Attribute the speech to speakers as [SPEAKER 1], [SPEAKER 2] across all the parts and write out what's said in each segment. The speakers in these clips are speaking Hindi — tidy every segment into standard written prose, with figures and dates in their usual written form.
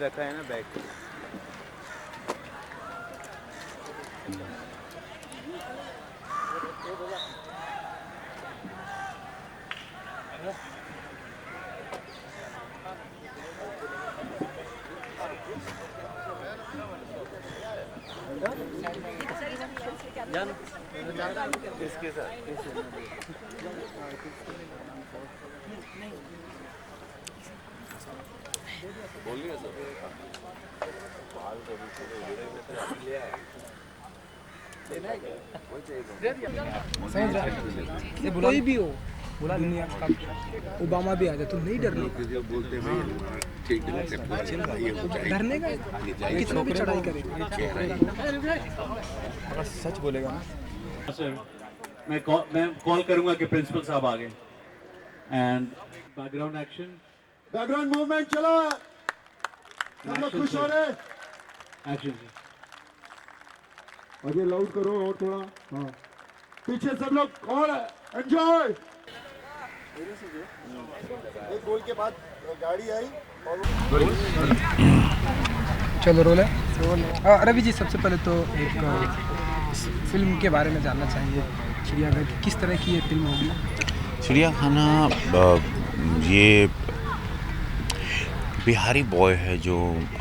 [SPEAKER 1] रखा है ना बैग। इसके साथ बोलिए सर बाल ले आए
[SPEAKER 2] कोई भी हो बोला दुनिया का ओबामा भी आ जाए तो नहीं डरने डरने का कितना भी चढ़ाई करे अगर सच बोलेगा ना
[SPEAKER 3] सर मैं कॉल करूंगा कि प्रिंसिपल साहब आ गए and background action
[SPEAKER 4] background movement चला सब लोग खुश हो रहे
[SPEAKER 3] एक्शन
[SPEAKER 4] और ये लाउड करो और थोड़ा हाँ पीछे सब लोग और एंजॉय एक गोल के बाद गाड़ी आई और
[SPEAKER 2] चलो रोल है रवि जी सबसे पहले तो एक इस फिल्म के बारे में जानना चाहेंगे चिड़ियाघर की किस तरह की ये फिल्म होगी
[SPEAKER 5] चिड़ियाखाना ये बिहारी बॉय है जो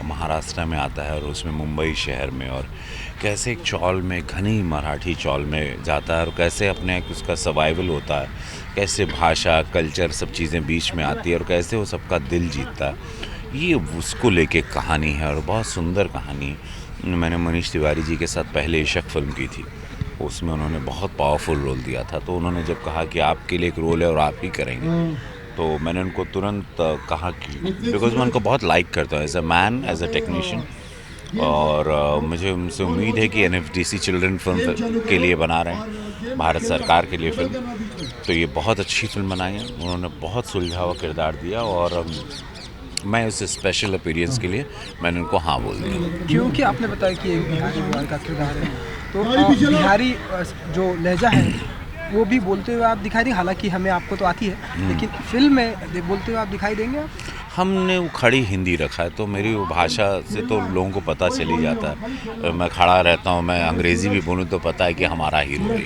[SPEAKER 5] महाराष्ट्र में आता है और उसमें मुंबई शहर में और कैसे एक चौल में घनी मराठी चौल में जाता है और कैसे अपने उसका सर्वाइवल होता है, कैसे भाषा कल्चर सब चीज़ें बीच में आती है और कैसे वो सबका दिल जीतता है। ये उसको लेके कहानी है और बहुत सुंदर कहानी। मैंने मनीष तिवारी जी के साथ पहले इशक फिल्म की थी, उसमें उन्होंने बहुत पावरफुल रोल दिया था। तो उन्होंने जब कहा कि आपके लिए एक रोल है और आप ही करेंगे, तो मैंने उनको तुरंत कहा कि बिकॉज मैं उनको बहुत लाइक करता हूँ as a man, as a technician. और मुझे उनसे उम्मीद है कि NFDC चिल्ड्रन फिल्म के लिए बना रहे हैं, भारत सरकार के लिए फिल्म, तो ये बहुत अच्छी फिल्म बनाई है। उन्होंने बहुत सुलझा हुआ किरदार दिया और मैं उस स्पेशल अपीयरेंस के लिए मैंने उनको हाँ बोल दिया।
[SPEAKER 2] क्योंकि आपने बताया कि एक बिहारी बॉय का किरदार है तो बिहारी जो लहजा है वो भी बोलते हुए आप दिखाई देंगे, हालांकि हमें आपको तो आती है लेकिन फिल्म में बोलते हुए आप दिखाई देंगे आप?
[SPEAKER 5] हमने वो खड़ी हिंदी रखा है तो मेरी वो भाषा से तो लोगों को पता चल ही जाता है। मैं खड़ा रहता हूँ, मैं अंग्रेज़ी भी बोलूँ तो पता है कि हमारा हीरो है।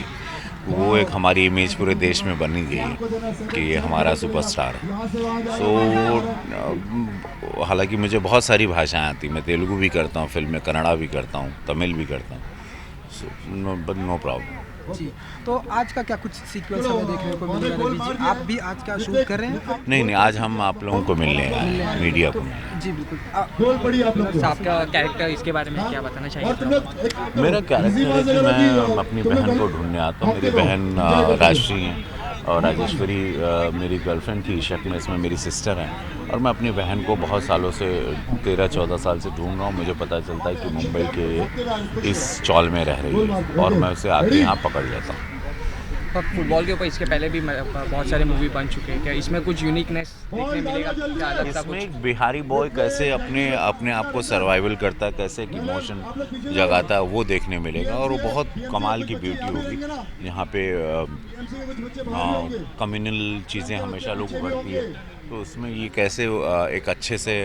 [SPEAKER 5] वो एक हमारी इमेज पूरे देश में बनी गई है कि ये हमारा सुपरस्टार है। सो हालांकि मुझे बहुत सारी भाषाएं आती, मैं तेलुगु भी करता हूँ फिल्म में, कन्नड़ा भी करता हूँ, तमिल भी करता हूँ। सो नो प्रॉब्लम
[SPEAKER 2] जी। तो आज का क्या कुछ सीक्वेंस हमें देखने को मिल रहा है रवि जी? आप भी आज का शूट कर रहे हैं?
[SPEAKER 5] नहीं, आज हम आप लोगों को मिलने आए हैं, मीडिया को।
[SPEAKER 2] जी बिल्कुल।
[SPEAKER 6] आपका कैरेक्टर इसके बारे में क्या बताना चाहिए?
[SPEAKER 5] मेरा कैरेक्टर है कि मैं अपनी बहन को ढूंढने आता हूँ। मेरी बहन राजश्री हैं और राजेश्वरी मेरी गर्लफ्रेंड थी इशक में, इसमें मेरी सिस्टर हैं। और मैं अपनी बहन को बहुत सालों से 13-14 साल से ढूंढ रहा हूँ। मुझे पता चलता है कि मुंबई के इस चौल में रह रही है और मैं उसे आके यहाँ पकड़ लेता हूँ।
[SPEAKER 6] फुटबॉल के ऊपर इसके पहले भी बहुत सारे मूवी बन चुके हैं, क्या इसमें कुछ यूनिकनेस देखने मिलेगा? क्या लगता है
[SPEAKER 5] इसमें एक बिहारी बॉय कैसे अपने आप को सर्वाइवल करता है, कैसे एक इमोशन जगाता है, वो देखने मिलेगा। और वो बहुत कमाल की ब्यूटी होगी। यहाँ पे कम्युनल चीज़ें हमेशा लोग उभरती है, तो उसमें ये कैसे एक अच्छे से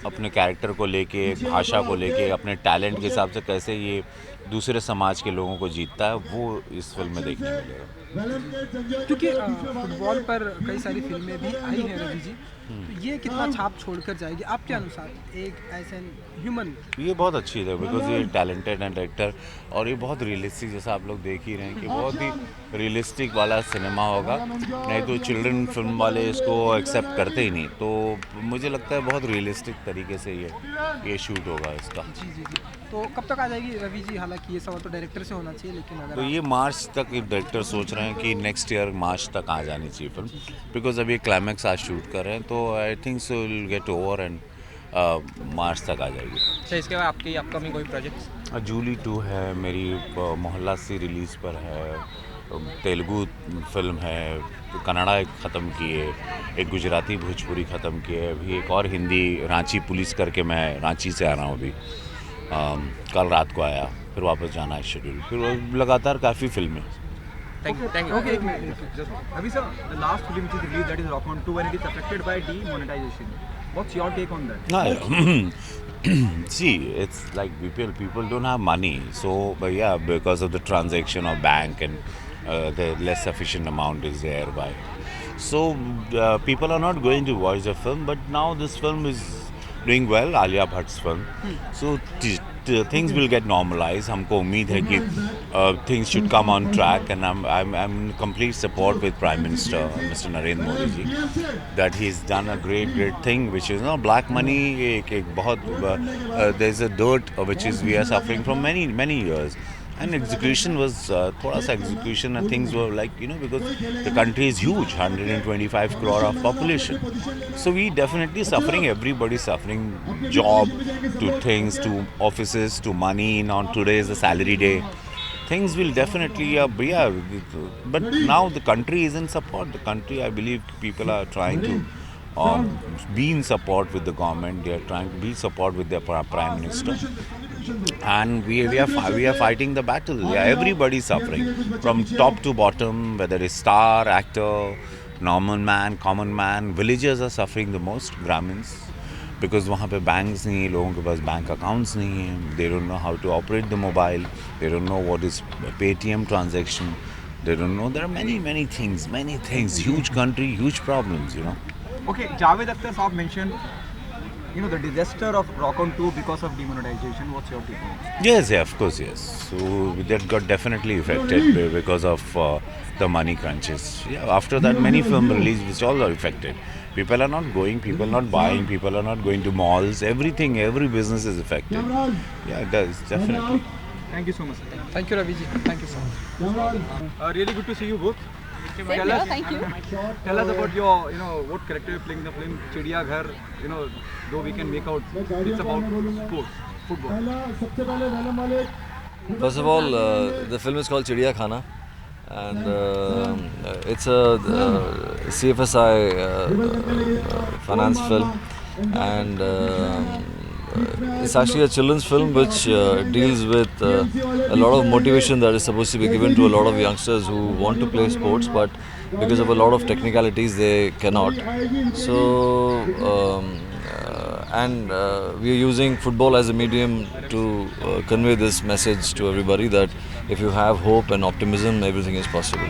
[SPEAKER 5] अपने कैरेक्टर को लेके, भाषा को लेके, अपने टैलेंट के हिसाब से कैसे ये दूसरे समाज के लोगों को जीतता है, वो इस फिल्म में देखने मिलेगा।
[SPEAKER 2] क्योंकि फुटबॉल पर कई सारी फिल्में भी आई हैं रवि जी, तो ये कितना छाप छोड़कर जाएगी आपके अनुसार एक ऐसे ह्यूमन?
[SPEAKER 5] ये बहुत अच्छी है बिकॉज ये टैलेंटेड एंड एक्टर और ये बहुत रियलिस्टिक, जैसा आप लोग देख ही रहे हैं कि बहुत ही रियलिस्टिक वाला सिनेमा होगा। नहीं तो चिल्ड्रन फिल्म वाले इसको एक्सेप्ट करते ही नहीं, तो मुझे लगता है बहुत रियलिस्टिक तरीके से ये शूट होगा इसका।
[SPEAKER 2] जी। तो कब तक आ जाएगी रवि जी? हालांकि ये सवाल तो डायरेक्टर से होना चाहिए, लेकिन अगर
[SPEAKER 5] तो ये मार्च तक डायरेक्टर सोच रहे हैं कि नेक्स्ट ईयर मार्च तक आ जानी चाहिए फिल्म, बिकॉज अभी क्लाइमैक्स आज शूट कर रहे हैं, तो I think so will get over end March तक आ जाएगी।
[SPEAKER 6] अच्छा, इसके बाद आपकी अपकमिंग कोई प्रोजेक्ट?
[SPEAKER 5] जूली 2 है मेरी, मोहल्ला सी रिलीज़ पर है, तेलुगु फिल्म है, कन्नड़ा एक ख़त्म किए, एक गुजराती भोजपुरी ख़त्म किए, अभी एक और हिंदी रांची पुलिस करके मैं रांची से आ रहा हूँ अभी, कल रात को आया, फिर वापस जाना है शेड्यूल, फिर लगातार काफ़ी फिल्में।
[SPEAKER 6] Thank you.
[SPEAKER 2] Okay, एक minute.
[SPEAKER 7] Abhi sir, the last film which is released, that is Rock On 2, and it is affected by demonetization.
[SPEAKER 6] What's your take on that?
[SPEAKER 5] No, see, it's like people don't have money, so but yeah, because of the transaction of bank and the less sufficient amount is there by. So people are not going to watch the film, but now this film is doing well, Alia Bhatt's film. So things will get normalized. हमको उम्मीद है कि things should come on track, and I'm in complete support with Prime Minister Mr. Narendra Modi ji that he's done a great thing, which is black money. एक बहुत there's a dirt which is we are suffering from many years. And execution was thoda sa execution and things were like, because the country is huge, 125 crore of population. So we definitely suffering, everybody's suffering, job to things, to offices, to money. Now today is a salary day. Things will definitely, but now the country is in support. The country, I believe people are trying to be in support with the government. They are trying to be in support with their Prime Minister. And we are fighting the battle. Yeah, everybody's suffering from top to bottom, whether it's star, actor, normal man, common man. Villagers are suffering the most, Brahmins, because वहाँ पे banks नहीं है, लोगों के पास bank accounts नहीं है. They don't know how to operate the mobile. They don't know what is Paytm transaction. They don't know. There are many things. Huge country, huge problems.
[SPEAKER 6] Okay, Javed Akhtar Saab mentioned, the disaster of Rock On 2 because of demonetization. What's your take on it?
[SPEAKER 5] Yes, of course, yes. So that got definitely affected because of the money crunches. Yeah, after that, many film releases which all are affected. People are not going, people are not buying, people are not going to malls. Every business is affected. Yeah, it does, definitely.
[SPEAKER 6] Thank you so much, sir.
[SPEAKER 2] Thank you, Ravi ji. Thank you so much.
[SPEAKER 6] Really good to see you both.
[SPEAKER 7] Thank you.
[SPEAKER 6] Tell us about your, what character you're playing in the film Chidiya Ghar. Though we can make out it's about sports, football.
[SPEAKER 8] First of all, the film is called Chidiya Khana, and it's a CFSI finance film, and it's actually a children's film which deals with a lot of motivation that is supposed to be given to a lot of youngsters who want to play sports, but because of a lot of technicalities they cannot. So we are using football as a medium to convey this message to everybody that if you have hope and optimism, everything is possible.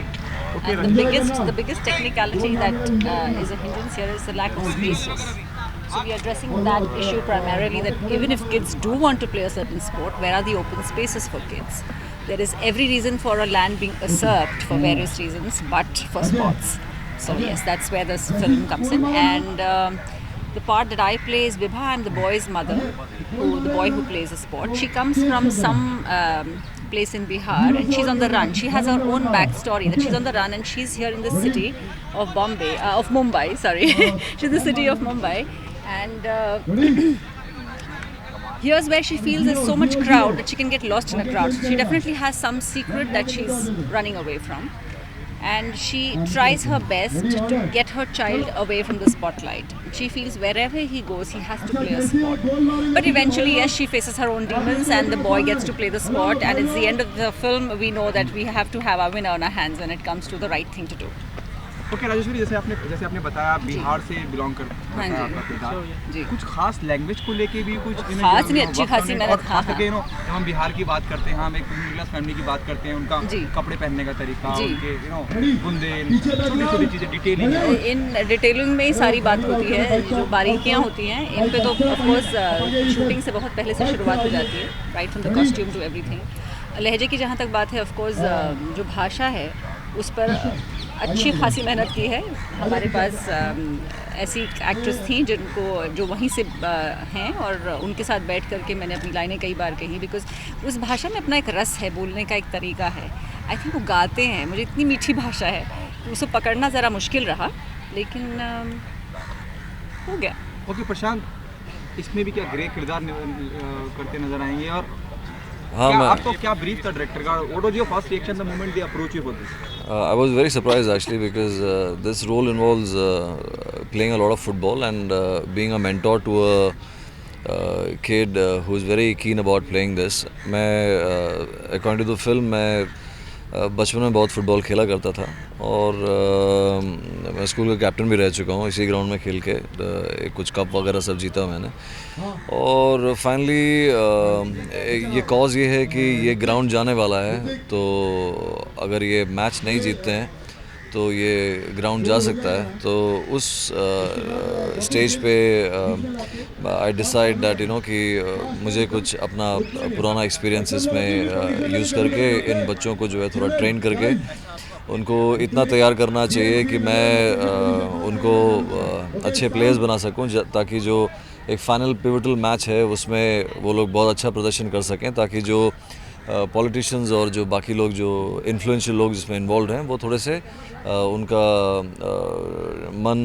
[SPEAKER 7] Okay, and the biggest technicality that is a hindrance here is the lack of spaces. So we are addressing that issue primarily, that even if kids do want to play a certain sport, where are the open spaces for kids? There is every reason for a land being usurped for various reasons, but for sports. So yes, that's where this film comes in. And the part that I play is Vibha. I'm the boy's mother, the boy who plays a sport. She comes from some place in Bihar and she's on the run. She has her own backstory that she's on the run and she's here in the city of Mumbai. She's in the city of Mumbai. And here's where she feels there's so much crowd that she can get lost in a crowd. So she definitely has some secret that she's running away from. And she tries her best to get her child away from the spotlight. She feels wherever he goes, he has to play a sport. But eventually, yes, she faces her own demons and the boy gets to play the sport. And it's the end of the film, we know that we have to have our winner on our hands when it comes to the right thing to do.
[SPEAKER 6] Okay, Rajeshwari, जैसे आपने बताया आप बिहार से बिलोंग करते हैं, आपका किरदार कुछ खास लैंग्वेज को लेके भी कुछ
[SPEAKER 7] खास नहीं, अच्छी खासी मेहनत।
[SPEAKER 6] खास करके जब हम बिहार की बात करते हैं, हम एक मिडिल क्लास फैमिली की बात करते हैं, उनका कपड़े पहनने का तरीका, उनके बुंदे, छोटी-छोटी चीजें डिटेलिंग,
[SPEAKER 7] इन डिटेलिंग में ही सारी बात होती है, जो बारीकियाँ होती हैं इन पे तो ऑफ कोर्स शूटिंग से बहुत पहले से शुरुआत हो जाती है, right from the costume to everything. लहजे की जहाँ तक बात है, ऑफ कोर्स जो भाषा है उस पर अच्छी खासी मेहनत की है। हमारे पास ऐसी एक्ट्रेस थी जो वहीं से हैं और उनके साथ बैठ करके मैंने अपनी लाइनें कई बार कही, बिकॉज उस भाषा में अपना एक रस है, बोलने का एक तरीका है। आई थिंक वो गाते हैं, मुझे इतनी मीठी भाषा है तो उसे पकड़ना ज़रा मुश्किल रहा, लेकिन हो गया।
[SPEAKER 6] ओके प्रशांत, इसमें भी क्या ग्रे किरदार करते नजर आएंगे? और आपको क्या ब्रीफ था डायरेक्टर का? What was your first reaction the moment they approached you for this?
[SPEAKER 8] I was very surprised actually, because this role involves playing a lot of football and being a mentor to a kid who is very keen about playing this. मैं according to the film मैं बचपन में बहुत फुटबॉल खेला करता था और मैं स्कूल का कैप्टन भी रह चुका हूँ इसी ग्राउंड में खेल के। कुछ कप वगैरह सब जीता मैंने। और फाइनली ये कॉज ये है कि ये ग्राउंड जाने वाला है, तो अगर ये मैच नहीं जीतते हैं तो ये ग्राउंड जा सकता है। तो उस स्टेज पे आई डिसाइड दैट कि मुझे कुछ अपना पुराना एक्सपीरियंस इसमें यूज़ करके इन बच्चों को जो है थोड़ा ट्रेन करके उनको इतना तैयार करना चाहिए कि मैं उनको अच्छे प्लेयर्स बना सकूं, ताकि जो एक फाइनल पिवटल मैच है उसमें वो लोग बहुत अच्छा प्रदर्शन कर सकें, ताकि जो पॉलिटिशियंस और जो बाकी लोग जो इन्फ्लुएंशियल लोग जिसमें इन्वॉल्व हैं वो थोड़े से उनका मन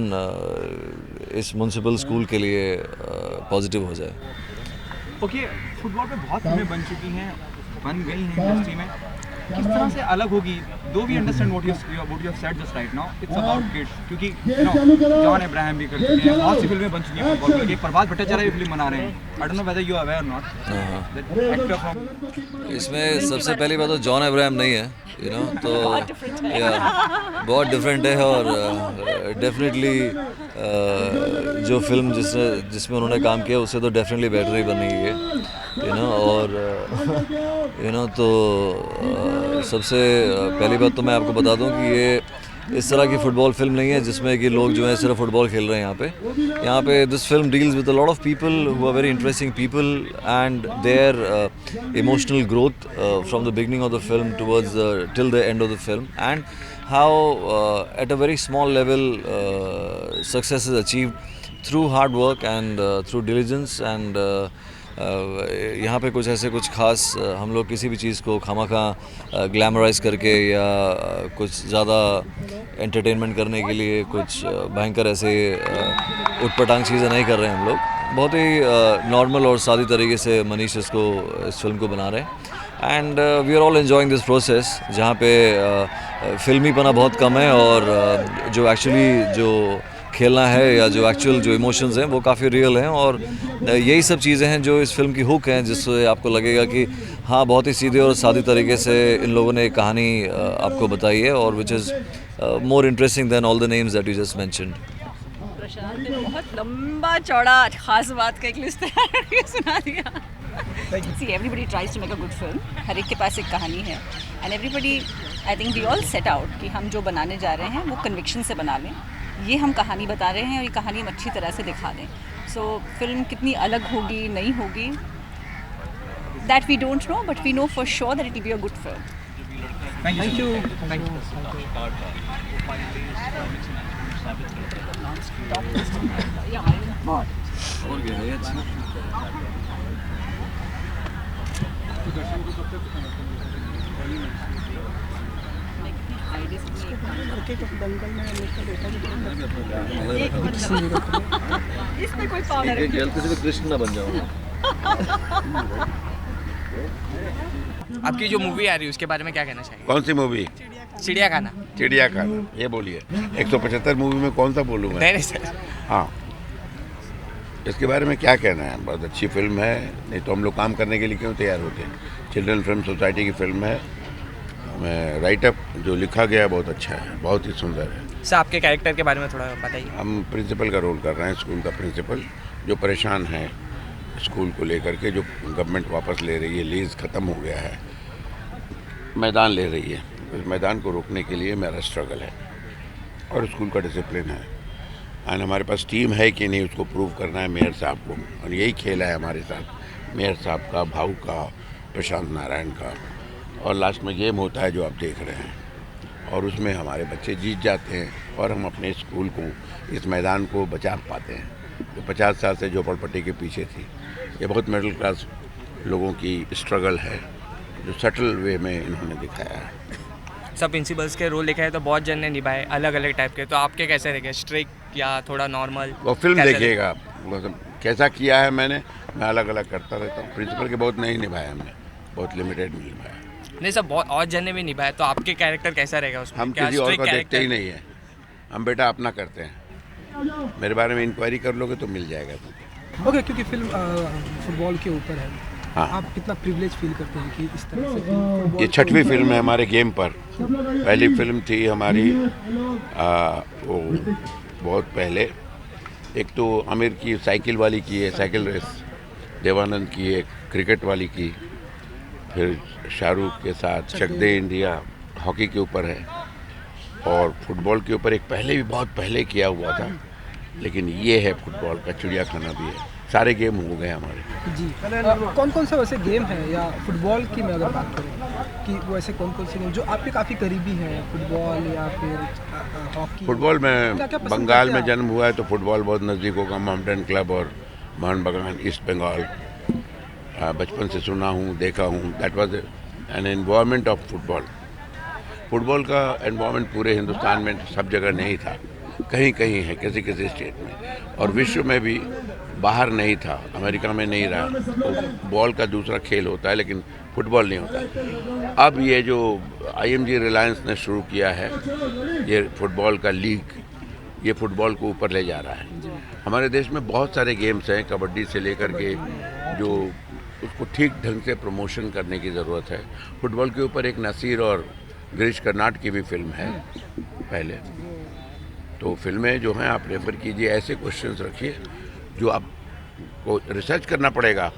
[SPEAKER 8] इस म्यूनसिपल स्कूल के लिए पॉजिटिव हो जाए।
[SPEAKER 6] ओके, फुटबॉल पे बहुत फिल्में बन चुकी हैं, बन गई हैं इंडस्ट्री में, किस तरह से अलग होगी? Do we understand what you have said just right now, it's about kids, क्योंकि जॉन अब्राहम भी कर चुके हैं, बहुत सी फिल्में बन चुकी हैं फुटबॉल की। प्रभात भट्टाचार्य भी फिल्म बना रहे हैं। I don't know whether you are aware or not that actor from.
[SPEAKER 8] इसमें सबसे पहली बात तो जॉन अब्राहम नहीं है, तो बहुत डिफरेंट है। और डेफिनेटली जो फिल्म जिसमें उन्होंने काम किया उससे तो डेफिनेटली बेटर ही बनी है, और तो सबसे पहली बात तो मैं आपको बता दूं कि ये इस तरह की फ़ुटबॉल फिल्म नहीं है जिसमें कि लोग जो है सिर्फ फुटबॉल खेल रहे हैं। यहाँ पे this film deals with a lot of people who are very interesting people and their emotional growth from the beginning of the film towards till the end of the film, and how at a very small level success is achieved through hard work and through diligence, and यहाँ पे कुछ ऐसे कुछ खास हम लोग किसी भी चीज़ को खामखा ग्लैमराइज करके या कुछ ज़्यादा एंटरटेनमेंट करने के लिए कुछ भयंकर ऐसे उटपटांग चीज़ें नहीं कर रहे हैं हम लोग। बहुत ही नॉर्मल और सादी तरीके से मनीष इस फिल्म को बना रहे हैं, and we are all enjoying this process, जहाँ पे फिल्मीपना बहुत कम है और जो एक्चुअली जो खेलना है या जो एक्चुअल जो इमोशंस हैं वो काफ़ी रियल हैं, और यही सब चीज़ें हैं जो इस फिल्म की हुक हैं, जिससे आपको लगेगा कि हाँ बहुत ही सीधे और सादी तरीके से इन लोगों ने एक कहानी आपको बताई है, और which is more interesting than all the names that you just mentioned.
[SPEAKER 7] Prashant ने बहुत लंबा चौड़ा खास बात का एक लिस्ट तैयार करके सुना दिया। See, everybody tries to make a good film. हर एक के पास एक कहानी है, and everybody, I think we all set out कि हम जो बनाने जा रहे हैं वो conviction से बना लें। ये हम कहानी बता रहे हैं और ये कहानी हम अच्छी तरह से दिखा दें। So फिल्म कितनी अलग होगी नहीं होगी, that we don't know, but we know for sure that it will be a good film.
[SPEAKER 6] Thank you.
[SPEAKER 7] इसमें कोई पावर नहीं।
[SPEAKER 8] किसी को कृष्ण ना बन जाओ।
[SPEAKER 9] आपकी जो मूवी आ रही है उसके बारे में क्या कहना चाहिए?
[SPEAKER 1] कौन सी मूवी?
[SPEAKER 9] चिड़ियाखाना।
[SPEAKER 1] चिड़ियाखाना, ये बोलिए। 175 मूवी में कौन सा बोलूँगा?
[SPEAKER 9] नहीं सर।
[SPEAKER 1] हाँ, इसके बारे में क्या कहना है? बहुत अच्छी फिल्म है, नहीं तो हम लोग काम करने के लिए क्यों तैयार होते हैं। चिल्ड्रन फिल्म सोसाइटी की फिल्म है, हमें राइटअप जो लिखा गया है बहुत अच्छा है, बहुत ही सुंदर है।
[SPEAKER 9] सर आपके कैरेक्टर के बारे में थोड़ा बताइए।
[SPEAKER 1] हम प्रिंसिपल का रोल कर रहे हैं, स्कूल का प्रिंसिपल, जो परेशान है स्कूल को लेकर के, जो गवर्नमेंट वापस ले रही है, लीज ख़त्म हो गया है, मैदान ले रही है, उस मैदान को रोकने के लिए मेरा स्ट्रगल है और स्कूल का डिसिप्लिन है, एंड हमारे पास टीम है कि नहीं उसको प्रूव करना है मेयर साहब को, और यही खेल है हमारे साथ मेयर साहब का, भाऊ का, प्रशांत नारायण का, और लास्ट में गेम होता है जो आप देख रहे हैं, और उसमें हमारे बच्चे जीत जाते हैं और हम अपने स्कूल को, इस मैदान को बचा पाते हैं। तो 50 साल से झोपड़पट्टी के पीछे थी, ये बहुत मिडिल क्लास लोगों की स्ट्रगल है जो सटल वे में इन्होंने दिखाया है।
[SPEAKER 9] सब प्रिंसिपल्स के रोल लिखा है तो बहुत जन ने निभाए अलग अलग टाइप के, तो आपके कैसे रहेंगे? स्ट्रिक्ट या थोड़ा नॉर्मल?
[SPEAKER 1] वो फिल्म देखिएगा कैसा किया है मैंने, मैं अलग अलग करता रहता हूँ। प्रिंसिपल के बहुत नहीं निभाया हमने, बहुत लिमिटेड में निभाया।
[SPEAKER 9] नहीं सब बहुत और जन ने भी निभाया, तो आपके कैरेक्टर कैसा रहेगा उसमें?
[SPEAKER 1] हम किसी और को देखते ही नहीं है, हम बेटा अपना करते हैं। मेरे बारे में इंक्वायरी कर लोगे तो मिल जाएगा तुम।
[SPEAKER 2] ओके, क्योंकि फिल्म फुटबॉल के ऊपर है,
[SPEAKER 1] हाँ।
[SPEAKER 2] आप कितना प्रिविलेज फील करते हैं कि इस तरह से फुटबॉल
[SPEAKER 1] ये 6वीं फिल्म है हमारे गेम पर। पहली फिल्म थी हमारी वो बहुत पहले, एक तो आमिर की साइकिल वाली की है, साइकिल रेस, देवानंद की एक क्रिकेट वाली की, फिर शाहरुख के साथ चक दे इंडिया हॉकी के ऊपर है, और फुटबॉल के ऊपर एक पहले भी बहुत पहले किया हुआ था, लेकिन ये है फुटबॉल का चिड़िया खाना भी है। सारे गेम हो गए हमारे।
[SPEAKER 2] जी कौन कौन से वैसे गेम हैं, या फुटबॉल की मैं अगर बात करूँ कि वैसे कौन कौन से गेम जो आपके काफ़ी करीबी हैं, फुटबॉल या फिर हॉकी?
[SPEAKER 1] फुटबॉल में
[SPEAKER 2] क्या पसंद
[SPEAKER 1] बंगाल
[SPEAKER 2] करते
[SPEAKER 1] में
[SPEAKER 2] हैं
[SPEAKER 1] जन्म हुआ है तो फुटबॉल बहुत नज़दीक होगा। माउंटेन क्लब और मोहन बगान ईस्ट बंगाल बचपन से सुना हूँ, देखा हूँ। That was an environment of football. Football का एनवायरनमेंट पूरे हिंदुस्तान में सब जगह नहीं था, कहीं कहीं है, किसी किसी स्टेट में, और विश्व में भी बाहर नहीं था, अमेरिका में नहीं रहा। तो बॉल का दूसरा खेल होता है लेकिन फुटबॉल नहीं होता। अब ये जो IMG रिलायंस ने शुरू किया है, ये फुटबॉल का लीग, ये फुटबॉल को ऊपर ले जा रहा है। हमारे देश में बहुत सारे गेम्स हैं, कबड्डी से लेकर के, जो उसको ठीक ढंग से प्रमोशन करने की ज़रूरत है। फुटबॉल के ऊपर एक नसीर और गिरीश कर्नाड की भी फिल्म है पहले। तो फिल्में जो हैं आप रेफर कीजिए, ऐसे क्वेश्चंस रखिए जो आपको रिसर्च करना पड़ेगा।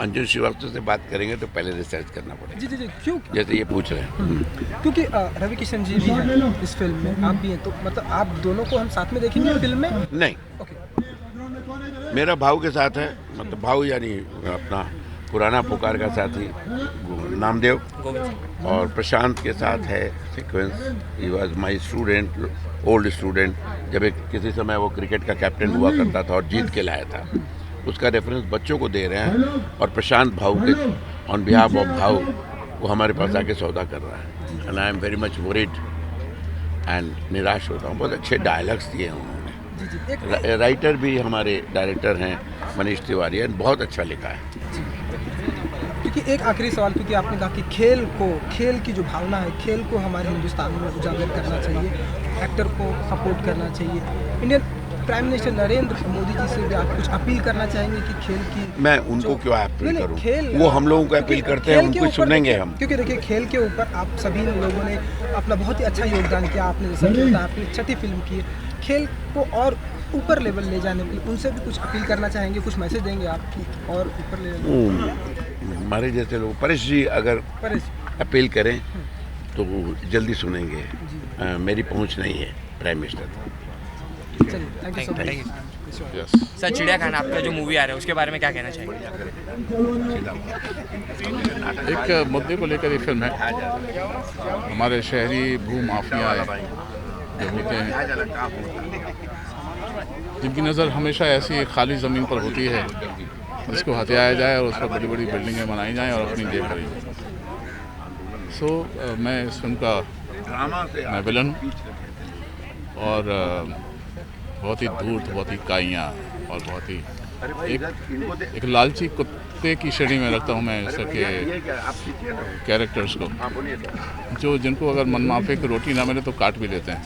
[SPEAKER 1] अंजुन श्रीवास्तव से बात करेंगे तो पहले रिसर्च करना पड़ेगा।
[SPEAKER 2] जी क्यों?
[SPEAKER 1] जैसे ये पूछ रहे हैं।
[SPEAKER 2] क्योंकि रवि किशन जी भी हैं इस फिल्म में, आप भी हैं, तो मतलब आप दोनों को हम साथ में देखेंगे फिल्म में?
[SPEAKER 1] नहीं, मेरा भाऊ के साथ है, मतलब भाऊ यानी अपना पुराना पुकार का साथी नामदेव, और प्रशांत के साथ है sequence. He was my student, old student. जब एक किसी समय वो क्रिकेट का कैप्टन हुआ करता था और जीत के लाया था, उसका रेफरेंस बच्चों को दे रहे हैं। और प्रशांत भाऊ के ऑन बिहाफ ऑफ भाऊ वो हमारे पास आके सौदा कर रहा है। And I am very much worried and निराश होता हूँ। बहुत अच्छे डायलॉग्स दिए हैं उन्होंने। राइटर भी हमारे डायरेक्टर हैं मनीष तिवारी, बहुत अच्छा लिखा है।
[SPEAKER 2] क्योंकि एक आखिरी सवाल, क्योंकि आपने कहा कि खेल की जो भावना है, खेल को हमारे हिंदुस्तान में उजागर करना चाहिए, एक्टर को सपोर्ट करना चाहिए। Indian prime minister Narendra Modi ji से भी आप कुछ अपील करना चाहेंगे कि खेल की?
[SPEAKER 1] मैं उनको क्यों अपील करूं? वो हम लोगों को अपील करते हैं, उनको सुनेंगे हम।
[SPEAKER 2] क्योंकि देखिए, खेल के ऊपर आप सभी लोगों ने अपना बहुत ही अच्छा योगदान किया। आपने जैसा कि बताया, आपने 6ठी फिल्म की है। खेल को और ऊपर लेवल ले जाने के लिए उनसे भी कुछ अपील करना चाहेंगे, कुछ मैसेज देंगे आपकी और ऊपर ले जाने?
[SPEAKER 1] हमारे जैसे लोग, परेश जी अगर अपील करें तो जल्दी सुनेंगे। मेरी पहुंच नहीं है prime minister.
[SPEAKER 2] Thank you.
[SPEAKER 9] Sir, चिड़िया खाना आपका जो मूवी आ रहा है उसके बारे में क्या कहना चाहेंगे?
[SPEAKER 10] एक मुद्दे को लेकर ये फिल्म है। हमारे शहरी भू माफिया जो होते हैं, जिनकी नज़र हमेशा ऐसी खाली ज़मीन पर होती है जिसको हथियाया जाए और उस पर बड़ी बड़ी बिल्डिंगें बनाई जाएं और अपनी जेब भरी जाए। मैं इस फिल्म का मैं विलन हूँ, और बहुत ही धूर्त, बहुत ही काइयाँ और बहुत ही एक लालची कुत्ते की श्रेणी में रखता हूँ मैं इस के कैरेक्टर्स को, जो जिनको अगर मनमाफे की रोटी ना मिले तो काट भी लेते हैं।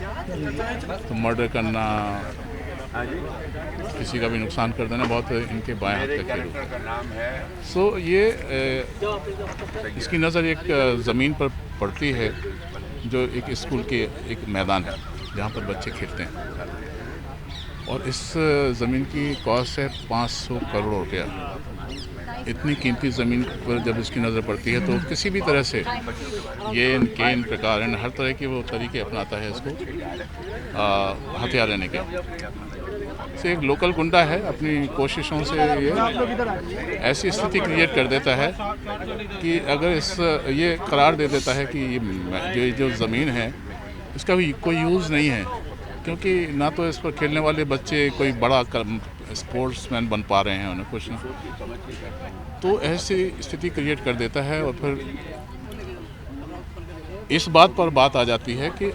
[SPEAKER 10] तो मर्डर करना, किसी का भी नुकसान कर देना बहुत इनके बाएं हाथ का खेल होता है। ये इसकी नज़र एक ज़मीन पर पड़ती है जो एक स्कूल के एक मैदान है जहाँ पर बच्चे खेलते हैं, और इस ज़मीन की कॉस्ट है 500 करोड़ रुपया। इतनी कीमती ज़मीन पर जब इसकी नज़र पड़ती है तो किसी भी तरह से ये इन प्रकार हर तरह के वो तरीके अपनाता है इसको हथियार लेने के। से एक लोकल गुंडा है, अपनी कोशिशों से ये ऐसी स्थिति क्रिएट कर देता है कि अगर ये करार दे देता है कि ये जो ज़मीन है इसका भी कोई यूज़ नहीं है, क्योंकि ना तो इस पर खेलने वाले बच्चे कोई बड़ा स्पोर्ट्समैन बन पा रहे हैं, उन्हें कुछ नहीं। तो ऐसी स्थिति क्रिएट कर देता है, और फिर इस बात पर बात आ जाती है कि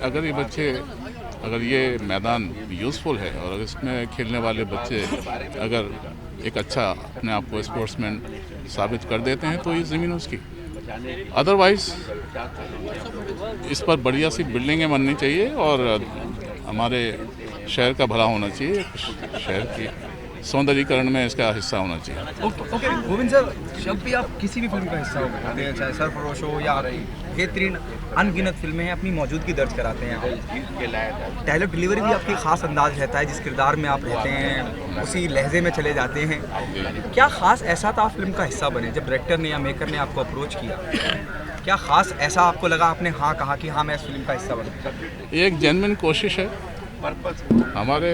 [SPEAKER 10] अगर ये मैदान यूज़फुल है और अगर इसमें खेलने वाले बच्चे अगर एक अच्छा अपने आप को स्पोर्ट्समैन साबित कर देते हैं तो ये ज़मीन उसकी। अदरवाइज़ इस पर बढ़िया सी बिल्डिंगें बननी चाहिए और हमारे शहर का भला होना चाहिए, शहर की सौंदर्यीकरण में इसका हिस्सा होना चाहिए।
[SPEAKER 6] ओके गोविंद सर, जब भी आप किसी भी फिल्म का हिस्सा होते हैं, चाहे सरफरोश हो या बेहतरीन अनगिनत फिल्में हैं, अपनी मौजूदगी दर्ज कराते हैं। डायलॉग डिलीवरी भी आपकी ख़ास अंदाज रहता है, जिस किरदार में आप रहते हैं उसी लहजे में चले जाते हैं। क्या ख़ास ऐसा था फिल्म का हिस्सा बने, जब डायरेक्टर ने या मेकर ने आपको अप्रोच किया, क्या ख़ास ऐसा आपको लगा, आपने हाँ कहा कि हाँ मैं इस फिल्म का हिस्सा बनूँ?
[SPEAKER 10] ये एक जेन्युइन कोशिश है। हमारे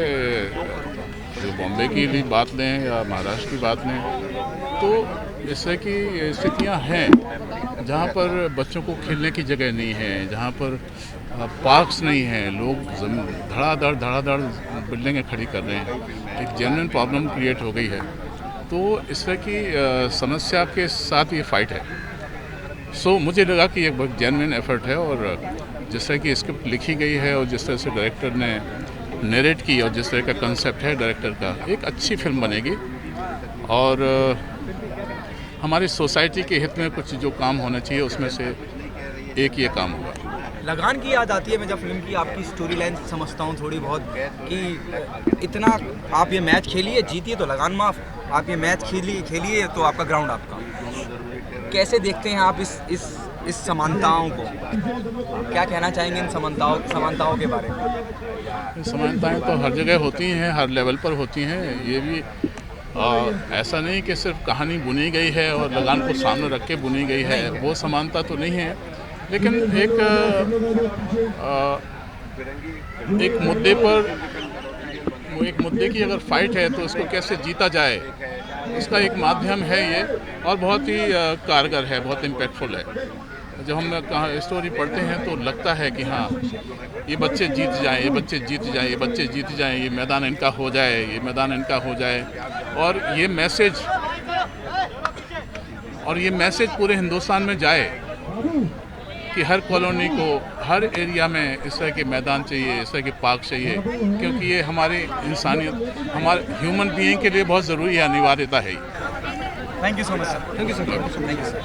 [SPEAKER 10] जो बॉम्बे की भी बात लें या महाराष्ट्र की बात लें, तो इससे कि स्थितियाँ हैं जहाँ पर बच्चों को खेलने की जगह नहीं है, जहाँ पर पार्क्स नहीं हैं, लोग धड़ाधड़ बिल्डिंगें खड़ी कर रहे हैं, एक जेन्युइन प्रॉब्लम क्रिएट हो गई है। तो इससे कि समस्या के साथ ये फाइट है। सो मुझे लगा कि एक बहुत जेन्युइन एफर्ट है, और जिस तरह की स्क्रिप्ट लिखी गई है और जिस तरह से डायरेक्टर ने नरेट की और जिस तरह का कंसेप्ट है डायरेक्टर का, एक अच्छी फिल्म बनेगी। और हमारी सोसाइटी के हित में कुछ जो काम होना चाहिए उसमें से एक ये काम होगा।
[SPEAKER 6] लगान की याद आती है मैं जब फिल्म की आपकी स्टोरी लाइन समझता हूँ थोड़ी बहुत, कि इतना आप ये मैच खेलिए, जीतिए तो लगान माफ़, आप ये मैच खेलिए तो आपका ग्राउंड आपका। कैसे देखते हैं आप इस समानताओं को? क्या कहना चाहेंगे इन समानताओं के बारे में?
[SPEAKER 10] समानताएं तो हर जगह होती हैं, हर लेवल पर होती हैं। ये भी ऐसा नहीं कि सिर्फ कहानी बुनी गई है और लगान को सामने रख के बुनी गई है, वो समानता तो नहीं है। लेकिन एक मुद्दे पर, वो एक मुद्दे की अगर फाइट है तो उसको कैसे जीता जाए, इसका एक माध्यम है ये, और बहुत ही कारगर है, बहुत इम्पैक्टफुल है। जब हम स्टोरी पढ़ते हैं तो लगता है कि हाँ ये बच्चे जीत जाएं, ये बच्चे जीत जाएं, ये बच्चे जीत जाएं, ये मैदान इनका हो जाए, ये मैदान इनका हो जाए। और ये मैसेज पूरे हिंदुस्तान में जाए कि हर कॉलोनी को, हर एरिया में इस तरह के मैदान चाहिए, इस तरह के पार्क चाहिए, क्योंकि ये हमारी इंसानियत, हमारे ह्यूमन बीइंग के लिए बहुत ज़रूरी है, अनिवार्यता है।
[SPEAKER 6] Thank you so much sir. Thank you sir.